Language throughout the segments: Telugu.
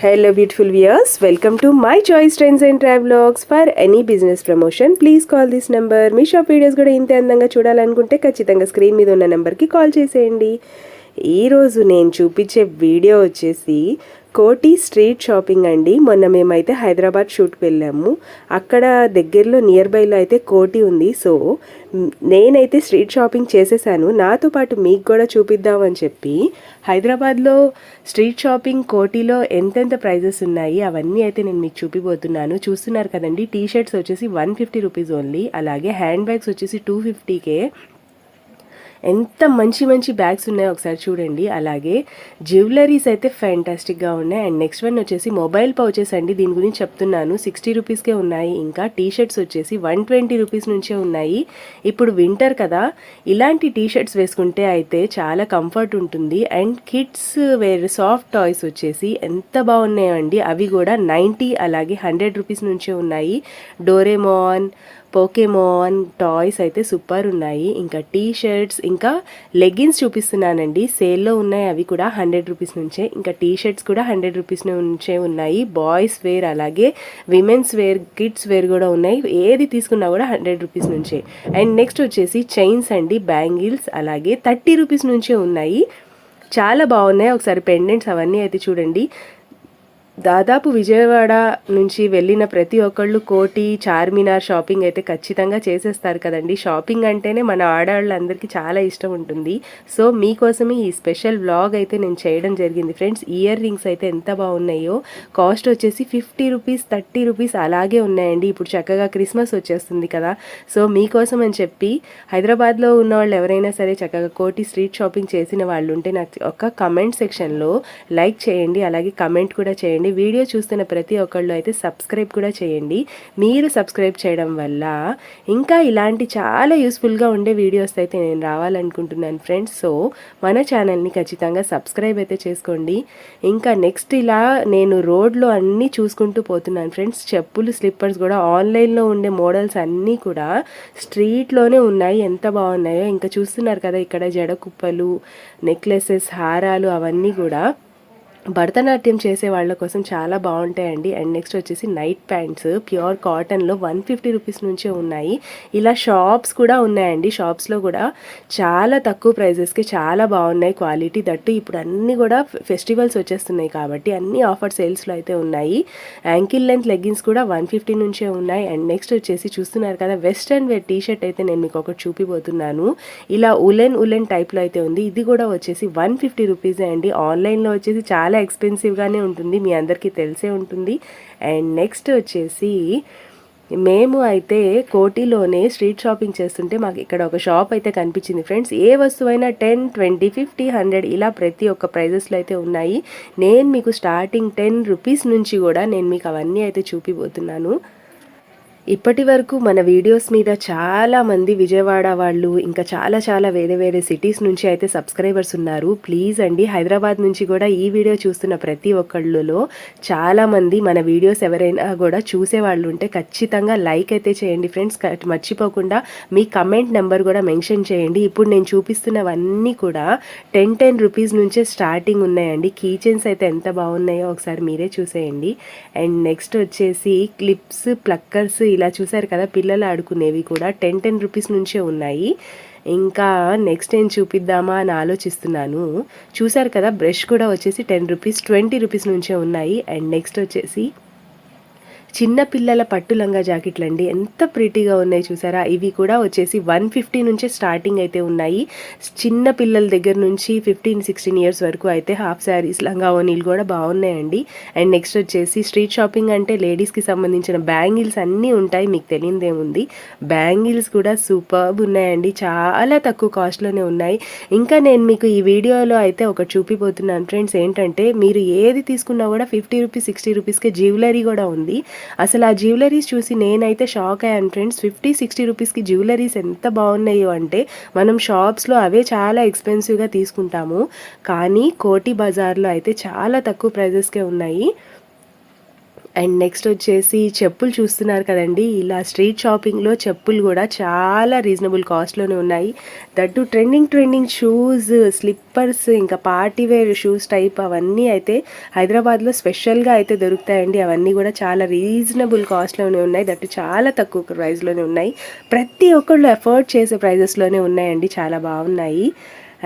Hello beautiful viewers, welcome to my choice trends and travelogs. For any business promotion please call this number. Me shop videos కూడా ఇంత అందంగా చూడాలనుకుంటే ఖచ్చితంగా స్క్రీన్ మీద ఉన్న నెంబర్కి కాల్ చేసేయండి. ఈరోజు నేను చూపించే వీడియో వచ్చేసి కోటి స్ట్రీట్ షాపింగ్ అండి. మొన్న మేమైతే హైదరాబాద్ షూట్కి వెళ్ళాము. అక్కడ దగ్గరలో నియర్ బైలో అయితే కోటి ఉంది. సో నేనైతే స్ట్రీట్ షాపింగ్ చేసేసాను. నాతో పాటు మీకు కూడా చూపిద్దామని చెప్పి హైదరాబాద్లో స్ట్రీట్ షాపింగ్ కోటిలో ఎంతెంత ప్రైజెస్ ఉన్నాయి అవన్నీ అయితే నేను మీకు చూపిపోతున్నాను. చూస్తున్నారు కదండి, టీ షర్ట్స్ వచ్చేసి 150 రూపీస్ ఓన్లీ. అలాగే హ్యాండ్ బ్యాగ్స్ వచ్చేసి 250కే. ఎంత మంచి మంచి బ్యాగ్స్ ఉన్నాయో ఒకసారి చూడండి. అలాగే జ్యువెలరీస్ అయితే ఫ్యాంటాస్టిక్గా ఉన్నాయి. అండ్ నెక్స్ట్ వన్ వచ్చేసి మొబైల్ పౌచెస్ అండి. దీని గురించి చెప్తున్నాను, 60 రూపీస్కే ఉన్నాయి. ఇంకా టీ షర్ట్స్ వచ్చేసి 120 రూపీస్ నుంచే ఉన్నాయి. ఇప్పుడు వింటర్ కదా, ఇలాంటి టీ షర్ట్స్ వేసుకుంటే అయితే చాలా కంఫర్ట్ ఉంటుంది. And kids wear soft toys వచ్చేసి ఎంత బాగున్నాయో అండి. అవి కూడా 90 అలాగే 100 రూపీస్ నుంచే ఉన్నాయి. డోరేమోన్, పోకేమోన్ టాయ్స్ అయితే సూపర్ ఉన్నాయి. ఇంకా టీ షర్ట్స్, ఇంకా లెగ్గిన్స్ చూపిస్తున్నానండి. సేల్లో ఉన్నాయి, అవి కూడా 100 రూపీస్ నుంచే. ఇంకా టీ షర్ట్స్ కూడా 100 రూపీస్ నుంచే ఉన్నాయి. బాయ్స్ వేర్ అలాగే విమెన్స్ వేర్, కిడ్స్ వేర్ కూడా ఉన్నాయి. ఏది తీసుకున్నా కూడా 100 రూపీస్ నుంచే. అండ్ నెక్స్ట్ వచ్చేసి చైన్స్ అండి, బ్యాంగిల్స్ అలాగే 30 రూపీస్ నుంచే ఉన్నాయి. చాలా బాగున్నాయి. ఒకసారి పెండెంట్స్ అవన్నీ అయితే చూడండి. దాదాపు విజయవాడ నుంచి వెళ్ళిన ప్రతి ఒక్కళ్ళు కోటి, చార్మినార్ షాపింగ్ అయితే ఖచ్చితంగా చేసేస్తారు కదండి. షాపింగ్ అంటేనే మన ఆడవాళ్ళందరికీ చాలా ఇష్టం ఉంటుంది. సో మీకోసమే ఈ స్పెషల్ వ్లాగ్ అయితే నేను చేయడం జరిగింది ఫ్రెండ్స్. ఇయర్ రింగ్స్ అయితే ఎంత బాగున్నాయో. కాస్ట్ వచ్చేసి 50 రూపీస్, 30 రూపీస్ అలాగే ఉన్నాయండి. ఇప్పుడు చక్కగా క్రిస్మస్ వచ్చేస్తుంది కదా, సో మీకోసం అని చెప్పి హైదరాబాద్లో ఉన్న వాళ్ళు ఎవరైనా సరే చక్కగా కోటి స్ట్రీట్ షాపింగ్ చేసిన వాళ్ళు ఉంటే నాకు ఒక కమెంట్ సెక్షన్లో లైక్ చేయండి, అలాగే కమెంట్ కూడా చేయండి. వీడియో చూస్తున్న ప్రతి ఒక్కళ్ళు అయితే సబ్స్క్రైబ్ కూడా చేయండి. మీరు సబ్స్క్రైబ్ చేయడం వల్ల ఇంకా ఇలాంటి చాలా యూస్ఫుల్గా ఉండే వీడియోస్ అయితే నేను రావాలనుకుంటున్నాను ఫ్రెండ్స్. సో మన ఛానల్ని ఖచ్చితంగా సబ్స్క్రైబ్ అయితే చేసుకోండి. ఇంకా నెక్స్ట్ ఇలా నేను రోడ్లో అన్నీ చూసుకుంటూ పోతున్నాను ఫ్రెండ్స్. చెప్పులు, స్లిప్పర్స్ కూడా ఆన్లైన్లో ఉండే మోడల్స్ అన్నీ కూడా స్ట్రీట్లోనే ఉన్నాయి. ఎంత బాగున్నాయో. ఇంకా చూస్తున్నారు కదా, ఇక్కడ జడ కుప్పలు, నెక్లెసెస్, హారాలు అవన్నీ కూడా భరతనాట్యం చేసే వాళ్ళ కోసం చాలా బాగుంటాయండి. అండ్ నెక్స్ట్ వచ్చేసి నైట్ ప్యాంట్స్ ప్యూర్ కాటన్లో 150 రూపీస్ నుంచే ఉన్నాయి. ఇలా షాప్స్ కూడా ఉన్నాయండి. షాప్స్లో కూడా చాలా తక్కువ ప్రైజెస్కి చాలా బాగున్నాయి క్వాలిటీ. దట్టు ఇప్పుడు అన్నీ కూడా ఫెస్టివల్స్ వచ్చేస్తున్నాయి కాబట్టి అన్ని ఆఫర్ సేల్స్లో అయితే ఉన్నాయి. యాంకిల్ లెంత్ లెగ్గిన్స్ కూడా 150 నుంచే ఉన్నాయి. అండ్ నెక్స్ట్ వచ్చేసి చూస్తున్నారు కదా, వెస్ట్రన్ వేర్ టీ షర్ట్ అయితే నేను మీకు ఒకటి చూపిపోతున్నాను. ఇలా ఉలెన్ టైప్లో అయితే ఉంది. ఇది కూడా వచ్చేసి 150 రూపీసే అండి. ఆన్లైన్లో వచ్చేసి చాలా ఎక్స్పెన్సివ్గానే ఉంటుంది, మీ అందరికీ తెలిసే ఉంటుంది. అండ్ నెక్స్ట్ వచ్చేసి మేము అయితే కోటిలోనే స్ట్రీట్ షాపింగ్ చేస్తుంటే మాకు ఇక్కడ ఒక షాప్ అయితే కనిపించింది ఫ్రెండ్స్. ఏ వస్తువైనా 10, 20, 50, 100 ఇలా ప్రతి ఒక్క ప్రైజెస్లో అయితే ఉన్నాయి. నేను మీకు స్టార్టింగ్ 10 రూపీస్ నుంచి కూడా నేను మీకు అవన్నీ అయితే చూపిపోతున్నాను. ఇప్పటి వరకు మన వీడియోస్ మీద చాలామంది విజయవాడ వాళ్ళు, ఇంకా చాలా వేరే వేరే సిటీస్ నుంచి అయితే సబ్స్క్రైబర్స్ ఉన్నారు. ప్లీజ్ అండి, హైదరాబాద్ నుంచి కూడా ఈ వీడియో చూస్తున్న ప్రతి ఒక్కళ్ళలో చాలామంది మన వీడియోస్ ఎవరైనా కూడా చూసేవాళ్ళు ఉంటే ఖచ్చితంగా లైక్ అయితే చేయండి ఫ్రెండ్స్. మర్చిపోకుండా మీ కమెంట్ నెంబర్ కూడా మెన్షన్ చేయండి. ఇప్పుడు నేను చూపిస్తున్నవన్నీ కూడా 10 రూపీస్ నుంచే స్టార్టింగ్ ఉన్నాయండి. కీ చైన్స్ అయితే ఎంత బాగున్నాయో ఒకసారి మీరే చూసేయండి. అండ్ నెక్స్ట్ వచ్చేసి క్లిప్స్, ప్లక్కర్స్ ఇలా చూసారు కదా, పిల్లలు ఆడుకునేవి కూడా 10 రూపీస్ నుంచే ఉన్నాయి. ఇంకా నెక్స్ట్ ఏం చూపిద్దామా అని ఆలోచిస్తున్నాను. చూసారు కదా, బ్రష్ కూడా వచ్చేసి 10 రూపీస్, 20 రూపీస్ నుంచే ఉన్నాయి. అండ్ నెక్స్ట్ వచ్చేసి చిన్న పిల్లల పట్టు లంగా జాకెట్లు అండి, ఎంత ప్రీటీగా ఉన్నాయి చూసారా. ఇవి కూడా వచ్చేసి 150 నుంచే స్టార్టింగ్ అయితే ఉన్నాయి. చిన్న పిల్లల దగ్గర నుంచి 15-16 ఇయర్స్ వరకు అయితే హాఫ్ శారీస్, లంగా ఓనీలు కూడా బాగున్నాయండి. అండ్ నెక్స్ట్ వచ్చేసి స్ట్రీట్ షాపింగ్ అంటే లేడీస్కి సంబంధించిన బ్యాంగిల్స్ అన్నీ ఉంటాయి, మీకు తెలియదేముంది. బ్యాంగిల్స్ కూడా సూపర్బ్ ఉన్నాయండి, చాలా తక్కువ కాస్ట్లోనే ఉన్నాయి. ఇంకా నేను మీకు ఈ వీడియోలో అయితే ఒకటి చూపిపోతున్నాను ఫ్రెండ్స్. ఏంటంటే మీరు ఏది తీసుకున్నా కూడా 50 రూపీస్, 60 రూపీస్కే జ్యువెలరీ కూడా ఉంది. అసలు ఆ జ్యువెలరీస్ చూసి నేనైతే షాక్ అయ్యాను ఫ్రెండ్స్. 50-60 రూపీస్కి జ్యువెలరీస్ ఎంత బాగున్నాయో అంటే మనం షాప్స్లో అవే చాలా ఎక్స్పెన్సివ్గా తీసుకుంటాము, కానీ కోటి బజార్లో అయితే చాలా తక్కువ ప్రైజెస్కే ఉన్నాయి. అండ్ నెక్స్ట్ వచ్చేసి చెప్పులు చూస్తున్నారు కదండి. ఇలా స్ట్రీట్ షాపింగ్లో చెప్పులు కూడా చాలా రీజనబుల్ కాస్ట్లోనే ఉన్నాయి. దట్టు ట్రెండింగ్ షూస్, స్లిప్పర్స్, ఇంకా పార్టీ వేర్ షూస్ టైప్ అవన్నీ అయితే హైదరాబాద్లో స్పెషల్గా అయితే దొరుకుతాయండి. అవన్నీ కూడా చాలా రీజనబుల్ కాస్ట్లోనే ఉన్నాయి. దట్టు చాలా తక్కువ ప్రైస్లోనే ఉన్నాయి. ప్రతి ఒక్కళ్ళు ఎఫర్ట్ చేసే ప్రైజెస్లోనే ఉన్నాయండి. చాలా బాగున్నాయి.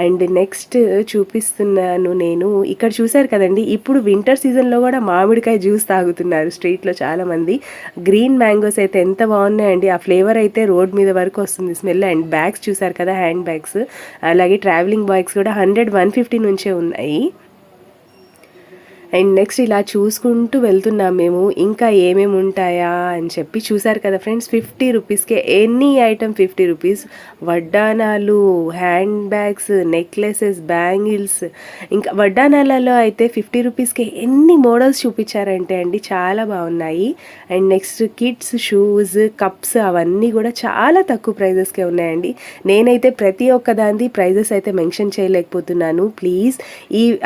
అండ్ నెక్స్ట్ చూపిస్తున్నాను నేను. ఇక్కడ చూసారు కదండి, ఇప్పుడు వింటర్ సీజన్లో కూడా మామిడికాయ జ్యూస్ తాగుతున్నారు స్ట్రీట్లో చాలామంది. గ్రీన్ మ్యాంగోస్ అయితే ఎంత బాగున్నాయండి. ఆ ఫ్లేవర్ అయితే రోడ్ మీద వరకు వస్తుంది స్మెల్. అండ్ బ్యాగ్స్ చూసారు కదా, హ్యాండ్ బ్యాగ్స్, అలాగే ట్రావెలింగ్ బ్యాగ్స్ కూడా 100-150 నుంచే ఉన్నాయి. అండ్ నెక్స్ట్ ఇలా చూసుకుంటూ వెళ్తున్నాం మేము, ఇంకా ఏమేమి ఉంటాయా అని చెప్పి. చూసారు కదా ఫ్రెండ్స్, 50 రూపీస్కే ఎనీ ఐటమ్ 50 రూపీస్. వడ్డానాలు, హ్యాండ్ బ్యాగ్స్, నెక్లెసెస్, బ్యాంగిల్స్, ఇంకా వడ్డానాలలో అయితే 50 రూపీస్కే ఎన్ని మోడల్స్ చూపించారంటే అండి చాలా బాగున్నాయి. And next kids shoes, cups అవన్నీ కూడా చాలా తక్కువ ప్రైజెస్కే ఉన్నాయండి. నేనైతే ప్రతి ఒక్క దాని ప్రైజెస్ అయితే మెన్షన్ చేయలేకపోతున్నాను. ప్లీజ్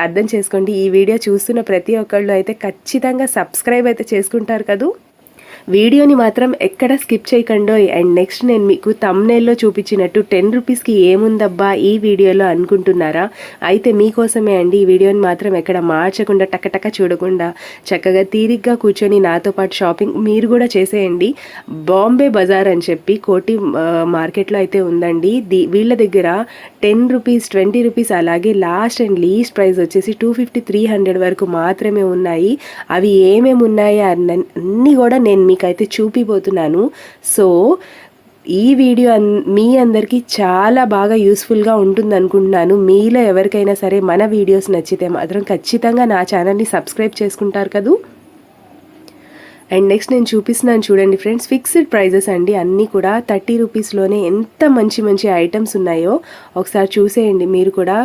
అర్థం చేసుకోండి. ఈ వీడియో చూస్తున్న ప్రతి ఒక్కళ్ళు అయితే ఖచ్చితంగా సబ్స్క్రైబ్ అయితే చేసుకుంటారు కదూ. వీడియోని మాత్రం ఎక్కడ స్కిప్ చేయకండి. అండ్ నెక్స్ట్ నేను మీకు థంబ్నెయిల్లో చూపించినట్టు 10 రూపీస్కి ఏముందబ్బా ఈ వీడియోలో అనుకుంటున్నారా? అయితే మీకోసమే అండి. ఈ వీడియోని మాత్రం ఎక్కడ మార్చకుండా, టకటక చూడకుండా చక్కగా తీరిగ్గా కూర్చొని నాతో పాటు షాపింగ్ మీరు కూడా చేసేయండి. బాంబే బజార్ అని చెప్పి కోటి మార్కెట్లో అయితే ఉందండి. వీళ్ళ దగ్గర 10 రూపీస్, 20 రూపీస్, అలాగే లాస్ట్ అండ్ లీస్ట్ ప్రైస్ వచ్చేసి 250-300 వరకు మాత్రమే ఉన్నాయి. అవి ఏమేమి ఉన్నాయో అన్నీ కూడా నేను మీకైతే చూపిపోతున్నాను. సో ఈ వీడియో మీ అందరికీ చాలా బాగా యూస్ఫుల్గా ఉంటుంది అనుకుంటున్నాను. మీలో ఎవరికైనా సరే మన వీడియోస్ నచ్చితే మాత్రం ఖచ్చితంగా నా ఛానల్ని సబ్స్క్రైబ్ చేసుకుంటారు కదూ. అండ్ నెక్స్ట్ నేను చూపిస్తున్నాను చూడండి ఫ్రెండ్స్, ఫిక్స్డ్ ప్రైజెస్ అండి. అన్నీ కూడా 30 రూపీస్లోనే ఎంత మంచి ఐటమ్స్ ఉన్నాయో ఒకసారి చూసేయండి మీరు కూడా.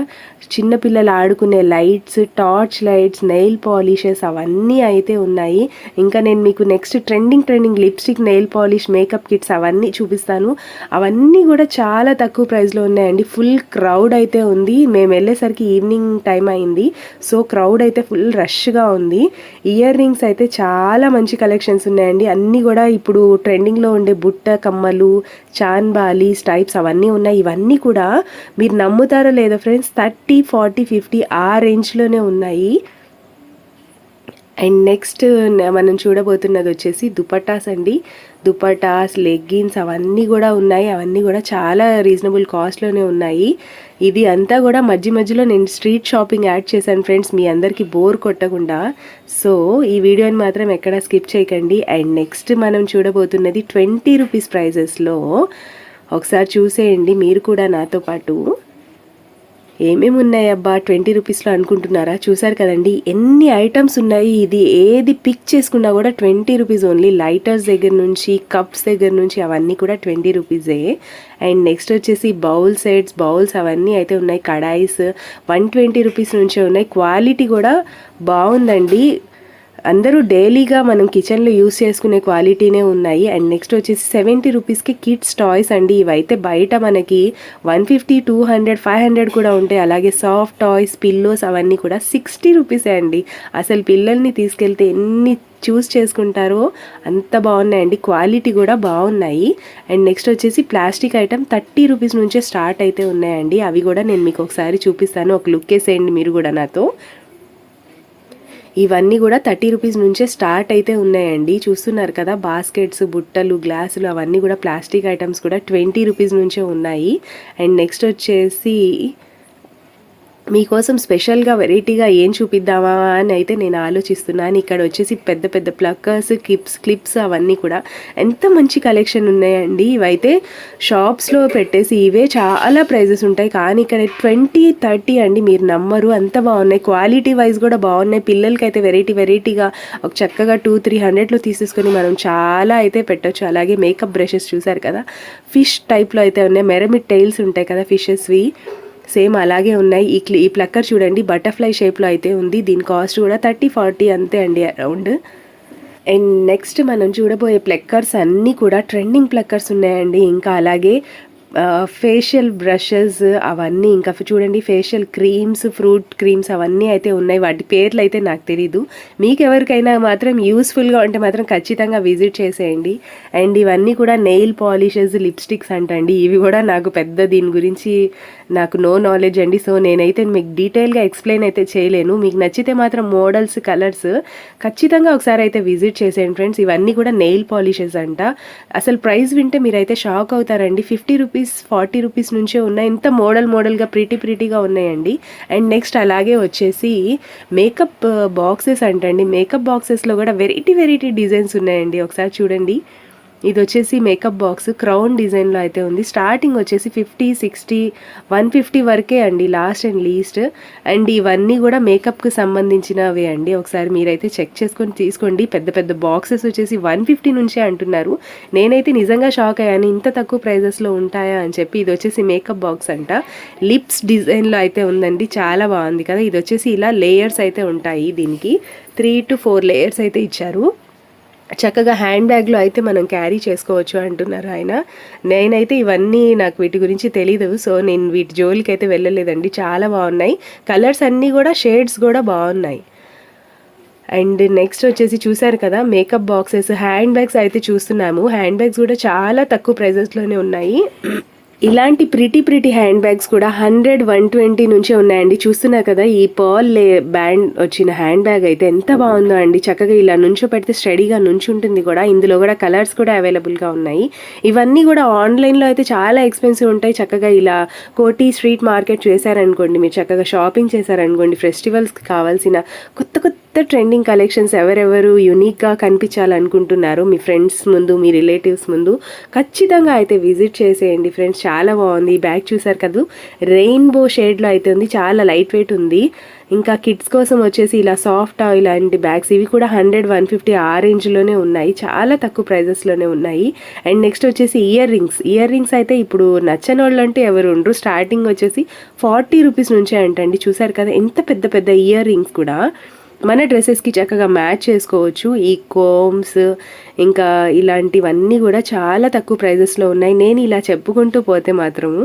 చిన్నపిల్లలు ఆడుకునే lights, torch lights, nail polishes అవన్నీ అయితే ఉన్నాయి. ఇంకా నేను మీకు next trending lipstick, nail polish, makeup kits అవన్నీ చూపిస్తాను. అవన్నీ కూడా చాలా తక్కువ ప్రైస్లో ఉన్నాయండి. ఫుల్ క్రౌడ్ అయితే ఉంది. మేము వెళ్ళేసరికి ఈవినింగ్ టైం అయింది. సో క్రౌడ్ అయితే ఫుల్ రష్గా ఉంది. ఇయర్ రింగ్స్ అయితే చాలా మంచి కలెక్షన్స్ ఉన్నాయండి. అన్నీ కూడా ఇప్పుడు ట్రెండింగ్లో ఉండే బుట్ట కమ్మలు, చాన్బాలీస్ టైప్స్ అవన్నీ ఉన్నాయి. ఇవన్నీ కూడా మీరు నమ్ముతారో లేదో ఫ్రెండ్స్, 30, 40, 50 ఆ రేంజ్లోనే ఉన్నాయి. అండ్ నెక్స్ట్ మనం చూడబోతున్నది వచ్చేసి దుపట్టాస్ అండి. దుపట్టాస్, లెగ్గిన్స్ అవన్నీ కూడా ఉన్నాయి. అవన్నీ కూడా చాలా రీజనబుల్ కాస్ట్లోనే ఉన్నాయి. ఇది అంతా కూడా మధ్యలో నేను స్ట్రీట్ షాపింగ్ యాడ్ చేశాను ఫ్రెండ్స్, మీ అందరికీ బోర్ కొట్టకుండా. సో ఈ వీడియోని మాత్రం ఎక్కడ స్కిప్ చేయకండి. అండ్ నెక్స్ట్ మనం చూడబోతున్నది 20 రూపీస్ ప్రైజెస్లో. ఒకసారి చూసేయండి మీరు కూడా నాతో పాటు. ఏమేమి ఉన్నాయి అబ్బా 20 రూపీస్లో అనుకుంటున్నారా? చూసారు కదండి ఎన్ని ఐటమ్స్ ఉన్నాయి. ఇది ఏది పిక్ చేసుకున్నా కూడా 20 రూపీస్ ఓన్లీ. లైటర్స్ దగ్గర నుంచి, కప్స్ దగ్గర నుంచి అవన్నీ కూడా 20 రూపీసే. అండ్ నెక్స్ట్ వచ్చేసి బౌల్ సెట్స్, బౌల్స్ అవన్నీ అయితే ఉన్నాయి. కడాయిస్ 120 రూపీస్ నుంచే ఉన్నాయి. క్వాలిటీ కూడా బాగుందండి. అందరూ డైలీగా మనం కిచెన్లో యూస్ చేసుకునే క్వాలిటీనే ఉన్నాయి. అండ్ నెక్స్ట్ వచ్చేసి 70 రూపీస్కి కిడ్స్ టాయ్స్ అండి. ఇవైతే బయట మనకి 150, 200, 500 కూడా ఉంటాయి. అలాగే సాఫ్ట్ టాయ్స్, పిల్లోస్ అవన్నీ కూడా 60 రూపీసే అండి. అసలు పిల్లల్ని తీసుకెళ్తే ఎన్ని చూస్ చేసుకుంటారో అంత బాగున్నాయండి. క్వాలిటీ కూడా బాగున్నాయి. అండ్ నెక్స్ట్ వచ్చేసి ప్లాస్టిక్ ఐటమ్ 30 రూపీస్ నుంచే స్టార్ట్ అయితే ఉన్నాయండి. అవి కూడా నేను మీకు ఒకసారి చూపిస్తాను. ఒక లుక్ వేసేయండి మీరు కూడా నాతో. ఇవన్నీ కూడా 30 రూపీస్ నుంచే స్టార్ట్ అయితే ఉన్నాయండి. చూస్తున్నారు కదా, బాస్కెట్స్, బుట్టలు, గ్లాసులు అవన్నీ కూడా ప్లాస్టిక్ ఐటమ్స్ కూడా 20 రూపీస్ నుంచే ఉన్నాయి. అండ్ నెక్స్ట్ వచ్చేసి మీకోసం స్పెషల్గా వెరైటీగా ఏం చూపిద్దామా అని అయితే నేను ఆలోచిస్తున్నాను. ఇక్కడ వచ్చేసి పెద్ద ప్లక్కర్స్, క్లిప్స్ అవన్నీ కూడా ఎంత మంచి కలెక్షన్ ఉన్నాయండి. ఇవైతే షాప్స్లో పెట్టేసి ఇవే చాలా ప్రైజెస్ ఉంటాయి, కానీ ఇక్కడ 20, 30 అండి. మీరు నమ్మరు, అంత బాగున్నాయి. క్వాలిటీ వైజ్ కూడా బాగున్నాయి. పిల్లలకి అయితే వెరైటీగా ఒక చక్కగా 200-300లో తీసేసుకొని మనం చాలా అయితే పెట్టచ్చు. అలాగే మేకప్ బ్రషెస్ చూసారు కదా, ఫిష్ టైప్లో అయితే ఉన్నాయి. మెరమిడ్ టైల్స్ ఉంటాయి కదా ఫిషెస్వి, సేమ్ అలాగే ఉన్నాయి. ఈ ప్లక్కర్ చూడండి బటర్ఫ్లై షేప్లో అయితే ఉంది. దీని కాస్ట్ కూడా 30-40 అంతే అండి అరౌండ్. అండ్ నెక్స్ట్ మనం చూడబోయే ప్లక్కర్స్ అన్నీ కూడా ట్రెండింగ్ ప్లక్కర్స్ ఉన్నాయండి. ఇంకా అలాగే ఫేషియల్ బ్రషెస్ అవన్నీ, ఇంకా చూడండి ఫేషియల్ క్రీమ్స్, ఫ్రూట్ క్రీమ్స్ అవన్నీ అయితే ఉన్నాయి. వాటి పేర్లు అయితే నాకు తెలీదు. మీకు ఎవరికైనా మాత్రం యూస్ఫుల్గా ఉంటే మాత్రం ఖచ్చితంగా విజిట్ చేసేయండి. అండ్ ఇవన్నీ కూడా నెయిల్ పాలిషెస్, లిప్స్టిక్స్ అంటండి. ఇవి కూడా నాకు పెద్ద దీని గురించి నాకు నో నాలెడ్జ్ అండి. సో నేనైతే మీకు డీటెయిల్గా ఎక్స్ప్లెయిన్ అయితే చేయలేను. మీకు నచ్చితే మాత్రం మోడల్స్, కలర్స్ ఖచ్చితంగా ఒకసారి అయితే విజిట్ చేసేయండి ఫ్రెండ్స్. ఇవన్నీ కూడా నెయిల్ పాలిషెస్ అంట. అసలు ప్రైస్ వింటే మీరైతే షాక్ అవుతారండి. 50 రూపీస్, 40 రూపీస్ నుంచే ఉన్నాయి. ఇంత మోడల్గా ప్రీటీగా ఉన్నాయండి. అండ్ నెక్స్ట్ అలాగే వచ్చేసి మేకప్ బాక్సెస్ అంటండి. మేకప్ బాక్సెస్లో కూడా వెరైటీ డిజైన్స్ ఉన్నాయండి. ఒకసారి చూడండి. ఇది వచ్చేసి మేకప్ బాక్స్ క్రౌన్ డిజైన్లో అయితే ఉంది. స్టార్టింగ్ వచ్చేసి 50, 60, 150 వరకే అండి, లాస్ట్ అండ్ లీస్ట్. అండ్ ఇవన్నీ కూడా మేకప్కి సంబంధించినవే అండి. ఒకసారి మీరైతే చెక్ చేసుకొని తీసుకోండి. పెద్ద బాక్సెస్ వచ్చేసి 150 నుంచే అంటున్నారు. నేనైతే నిజంగా షాక్ అయ్యాను, ఇంత తక్కువ ప్రైజెస్లో ఉంటాయా అని చెప్పి. ఇది వచ్చేసి మేకప్ బాక్స్ అంట. లిప్స్ డిజైన్లో అయితే ఉందండి. చాలా బాగుంది కదా. ఇది వచ్చేసి ఇలా లేయర్స్ అయితే ఉంటాయి. దీనికి 3 to 4 లేయర్స్ అయితే ఇచ్చారు. చక్కగా హ్యాండ్ బ్యాగ్లో అయితే మనం క్యారీ చేసుకోవచ్చు అంటున్నారు ఆయన. నేనైతే ఇవన్నీ నాకు వీటి గురించి తెలీదు, సో నేను వీటి జోలికి అయితే వెళ్ళలేదండి. చాలా బాగున్నాయి. కలర్స్ అన్నీ కూడా, షేడ్స్ కూడా బాగున్నాయి. అండ్ నెక్స్ట్ వచ్చేసి చూసారు కదా మేకప్ బాక్సెస్, హ్యాండ్ బ్యాగ్స్ అయితే చూస్తున్నాము. హ్యాండ్ బ్యాగ్స్ కూడా చాలా తక్కువ ప్రైజెస్లోనే ఉన్నాయి. ఇలాంటి ప్రిటీ హ్యాండ్ బ్యాగ్స్ కూడా 100, 120 నుంచే ఉన్నాయండి. చూస్తున్నారు కదా ఈ పర్ల్ బ్యాండ్ వచ్చిన హ్యాండ్ బ్యాగ్ అయితే ఎంత బాగుందో అండి. చక్కగా ఇలా నుంచో పెడితే స్టడీగా నుంచుంటుంది కూడా. ఇందులో కూడా కలర్స్ కూడా అవైలబుల్గా ఉన్నాయి. ఇవన్నీ కూడా ఆన్లైన్లో అయితే చాలా ఎక్స్పెన్సివ్ ఉంటాయి. చక్కగా ఇలా కోటి స్ట్రీట్ మార్కెట్ చేశారనుకోండి, మీరు చక్కగా షాపింగ్ చేశారనుకోండి, ఫెస్టివల్స్కి కావాల్సిన కొత్త ట్రెండింగ్ కలెక్షన్స్ ఎవరెవరు యూనిక్గా కనిపించాలనుకుంటున్నారు మీ ఫ్రెండ్స్ ముందు, మీ రిలేటివ్స్ ముందు, ఖచ్చితంగా అయితే విజిట్ చేసేయండి ఫ్రెండ్స్. చాలా బాగుంది. ఈ బ్యాగ్ చూసారు కదా, రెయిన్బో షేడ్లో అయితే ఉంది. చాలా లైట్ వెయిట్ ఉంది. ఇంకా కిడ్స్ కోసం వచ్చేసి ఇలా సాఫ్ట్ ఇలాంటి బ్యాగ్స్, ఇవి కూడా 100, 150 ఆ రేంజ్లోనే ఉన్నాయి. చాలా తక్కువ ప్రైజెస్లోనే ఉన్నాయి. అండ్ నెక్స్ట్ వచ్చేసి ఇయర్ రింగ్స్ అయితే ఇప్పుడు నచ్చని వాళ్ళు అంటే ఎవరు ఉండరు. స్టార్టింగ్ వచ్చేసి 40 రూపీస్ నుంచే అంటండి. చూసారు కదా ఎంత పెద్ద ఇయర్ రింగ్స్ కూడా మన డ్రెస్సెస్కి చక్కగా మ్యాచ్ చేసుకోవచ్చు. ఈ కోమ్స్ ఇంకా ఇలాంటివన్నీ కూడా చాలా తక్కువ ప్రైజెస్లో ఉన్నాయి. నేను ఇలా చెప్పుకుంటూ పోతే మాత్రము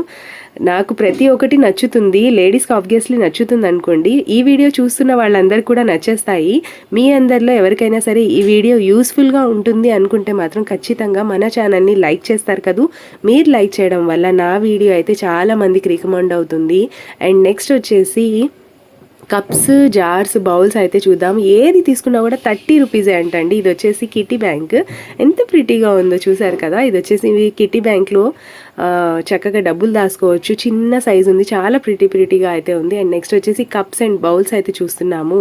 నాకు ప్రతి ఒక్కటి నచ్చుతుంది. లేడీస్కి ఆబ్వియస్లీ నచ్చుతుంది అనుకోండి. ఈ వీడియో చూస్తున్న వాళ్ళందరికీ కూడా నచ్చేస్తాయి. మీ అందరిలో ఎవరికైనా సరే ఈ వీడియో యూస్ఫుల్గా ఉంటుంది అనుకుంటే మాత్రం ఖచ్చితంగా మన ఛానల్ని లైక్ చేస్తారు కదా. మీరు లైక్ చేయడం వల్ల నా వీడియో అయితే చాలా మందికి రికమెండ్ అవుతుంది. అండ్ నెక్స్ట్ వచ్చేసి కప్స్, జార్స్, బౌల్స్ అయితే చూద్దాం. ఏది తీసుకున్నా కూడా 30 రూపీసే అంటండి. ఇది వచ్చేసి కిటీ బ్యాంక్, ఎంత ప్రిటీగా ఉందో చూసారు కదా. ఇది వచ్చేసి కిటీ బ్యాంక్లో చక్కగా డబ్బులు దాచుకోవచ్చు. చిన్న సైజు ఉంది, చాలా ప్రిటీగా అయితే ఉంది. అండ్ నెక్స్ట్ వచ్చేసి కప్స్ అండ్ బౌల్స్ అయితే చూస్తున్నాము.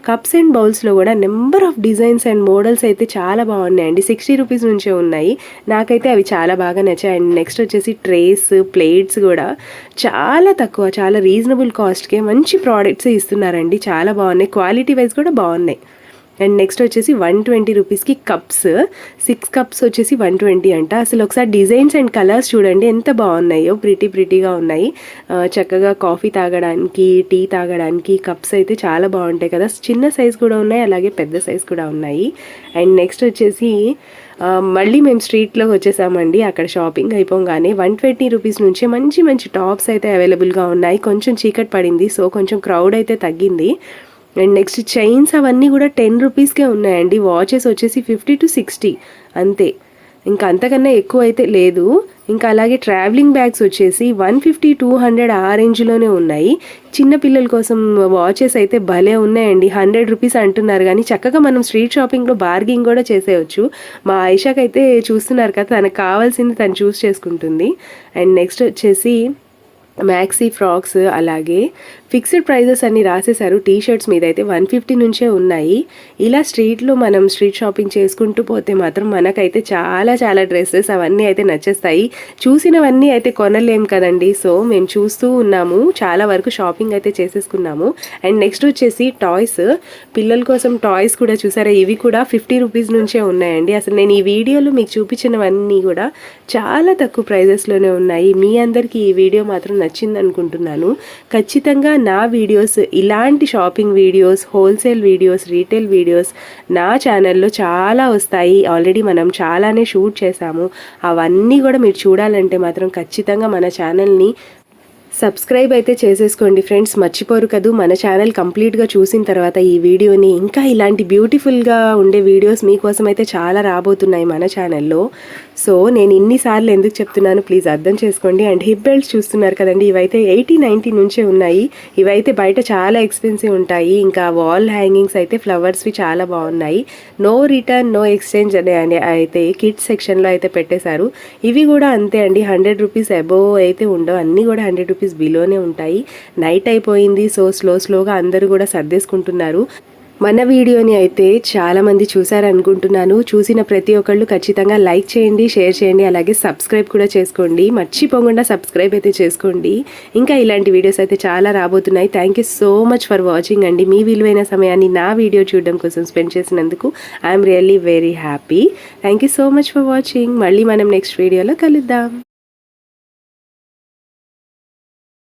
కప్స్ అండ్ బౌల్స్లో కూడా number of designs and models అయితే చాలా బాగున్నాయండి. 60 రూపీస్ నుంచే ఉన్నాయి. నాకైతే అవి చాలా బాగా నచ్చాయి. అండ్ నెక్స్ట్ వచ్చేసి ట్రేస్, ప్లేట్స్ కూడా చాలా తక్కువ, చాలా రీజనబుల్ కాస్ట్కే మంచి ప్రోడక్ట్స్ ఇస్తున్నారండి. చాలా బాగున్నాయి, క్వాలిటీ వైజ్ కూడా బాగున్నాయి. అండ్ నెక్స్ట్ వచ్చేసి 120 రూపీస్కి కప్స్, 6 కప్స్ వచ్చేసి 120 అంట. అసలు ఒకసారి డిజైన్స్ అండ్ కలర్స్ చూడండి ఎంత బాగున్నాయో, ప్రిటీగా ఉన్నాయి. చక్కగా కాఫీ తాగడానికి, టీ తాగడానికి కప్స్ అయితే చాలా బాగుంటాయి కదా. చిన్న సైజ్ కూడా ఉన్నాయి, అలాగే పెద్ద సైజ్ కూడా ఉన్నాయి. అండ్ నెక్స్ట్ వచ్చేసి మళ్ళీ మేము స్ట్రీట్లోకి వచ్చేసామండి. అక్కడ షాపింగ్ అయిపోగానే 120 రూపీస్ నుంచే మంచి టాప్స్ అయితే అవైలబుల్గా ఉన్నాయి. కొంచెం చీకటి పడింది, సో కొంచెం క్రౌడ్ అయితే తగ్గింది. అండ్ నెక్స్ట్ చైన్స్ అవన్నీ కూడా 10 రూపీస్కే ఉన్నాయండి. వాచెస్ వచ్చేసి 50 to 60 అంతే, ఇంకా అంతకన్నా ఎక్కువ అయితే లేదు. ఇంకా అలాగే ట్రావెలింగ్ బ్యాగ్స్ వచ్చేసి 150, 200 ఆ రేంజ్లోనే ఉన్నాయి. చిన్నపిల్లల కోసం వాచెస్ అయితే భలే ఉన్నాయండి. 100 రూపీస్ అంటున్నారు, కానీ చక్కగా మనం స్ట్రీట్ షాపింగ్లో బార్గింగ్ కూడా చేసేయచ్చు. మా ఐషాకి అయితే చూస్తున్నారు కదా, తనకు కావాల్సింది తను చూస్ చేసుకుంటుంది. అండ్ నెక్స్ట్ వచ్చేసి మ్యాక్సీ ఫ్రాక్స్, అలాగే ఫిక్స్డ్ ప్రైజెస్ అన్ని రాసేసారు. టీ షర్ట్స్ మీద అయితే 150 నుంచే ఉన్నాయి. ఇలా స్ట్రీట్లో మనం స్ట్రీట్ షాపింగ్ చేసుకుంటూ పోతే మాత్రం మనకైతే చాలా డ్రెస్సెస్ అవన్నీ అయితే నచ్చేస్తాయి. చూసినవన్నీ అయితే కొనలేం కదండి, సో మేము చూస్తూ ఉన్నాము. చాలా వరకు షాపింగ్ అయితే చేసేసుకున్నాము. అండ్ నెక్స్ట్ వచ్చేసి టాయ్స్, పిల్లల కోసం టాయ్స్ కూడా చూసారా, ఇవి కూడా 50 రూపీస్ నుంచే ఉన్నాయండి. అసలు నేను ఈ వీడియోలో మీకు చూపించినవన్నీ కూడా చాలా తక్కువ ప్రైజెస్లోనే ఉన్నాయి. మీ అందరికీ ఈ వీడియో మాత్రం నచ్చింది అనుకుంటున్నాను. ఖచ్చితంగా నా వీడియోస్, ఇలాంటి shopping videos, wholesale videos, retail videos నా ఛానల్లో చాలా వస్తాయి. ఆల్రెడీ మనం చాలానే షూట్ చేశాము. అవన్నీ కూడా మీరు చూడాలంటే మాత్రం ఖచ్చితంగా మన ఛానల్ని సబ్స్క్రైబ్ అయితే చేసేసుకోండి ఫ్రెండ్స్, మర్చిపోరు కదూ. మన ఛానల్ కంప్లీట్గా చూసిన తర్వాత ఈ వీడియోని ఇంకా ఇలాంటి బ్యూటిఫుల్గా ఉండే వీడియోస్ మీకోసం అయితే చాలా రాబోతున్నాయి మన ఛానల్లో. సో నేను ఇన్నిసార్లు ఎందుకు చెప్తున్నాను ప్లీజ్ అర్థం చేసుకోండి. అండ్ హిప్ బెల్ట్స్ చూస్తున్నారు కదండి, ఇవైతే 80-90 నుంచే ఉన్నాయి. ఇవైతే బయట చాలా ఎక్స్పెన్సివ్ ఉంటాయి. ఇంకా వాల్ హ్యాంగింగ్స్ అయితే ఫ్లవర్స్వి చాలా బాగున్నాయి. నో రిటర్న్ నో ఎక్స్చేంజ్ అని అయితే కిడ్స్ సెక్షన్లో అయితే పెట్టేశారు. ఇవి కూడా అంతే అండి, 100 రూపీస్ అబోవ్ అయితే ఉండవు, అన్నీ కూడా 100 రూపీస్ బిలోనే ఉంటాయి. నైట్ అయిపోయింది, సో స్లోగా అందరూ కూడా సర్దేసుకుంటున్నారు. మన వీడియోని అయితే చాలామంది చూసారనుకుంటున్నాను. చూసిన ప్రతి ఒక్కళ్ళు ఖచ్చితంగా లైక్ చేయండి, షేర్ చేయండి, అలాగే సబ్స్క్రైబ్ కూడా చేసుకోండి. మర్చిపోకుండా సబ్స్క్రైబ్ అయితే చేసుకోండి. ఇంకా ఇలాంటి వీడియోస్ అయితే చాలా రాబోతున్నాయి. Thank you so much for watching అండి. మీ విలువైన సమయాన్ని నా వీడియో చూడడం కోసం స్పెండ్ చేసినందుకు I'm really very happy. Thank you so much for watching. మళ్ళీ మనం నెక్స్ట్ వీడియోలో కలుద్దాం.